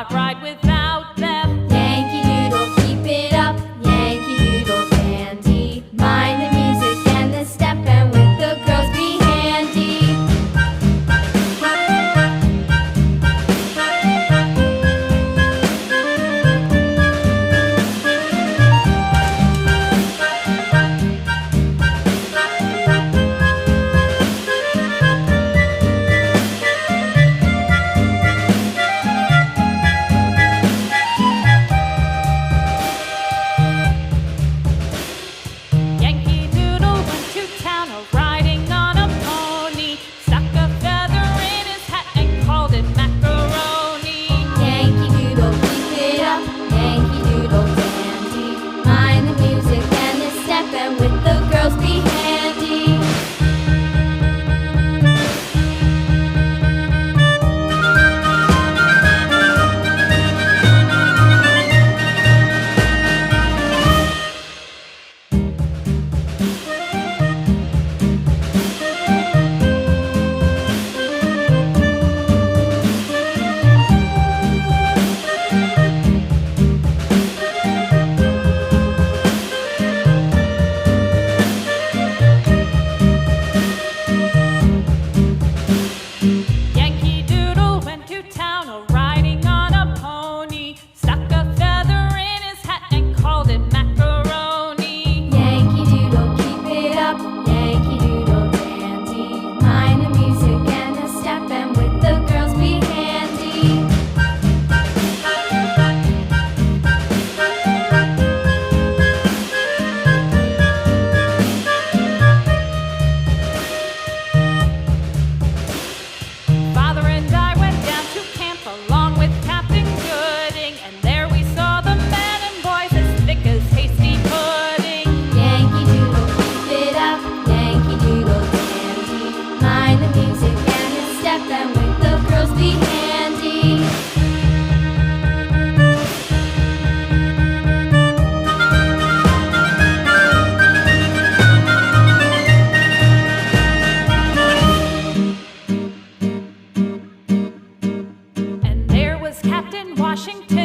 not right without them. Yankee Doodle, keep it up, Yankee Doodle dandy. Mind the music and the step, and with the girls be handy. Yankee Doodle went to town riding on a pony, stuck a feather in his hat and called it macaroni. Yankee Doodle, keep it up, Yankee Doodle dandy. Mind the music and the step, and with the girls be handy. Yankee Doodle went to town riding on a pony, stuck a feather in his hat and called it macaroni. Yankee Doodle, keep it up, Yankee Doodle dandy. Mind the music and the step, and with the girls be handy. Father and I went down to camp along with Captain Gooding, and there we saw the men and boys as thick as hasty pudding. Yankee Doodle, keep it up, Yankee Doodle dandy. Mind the music and the step, and with the girls be handy. And there was Captain Washington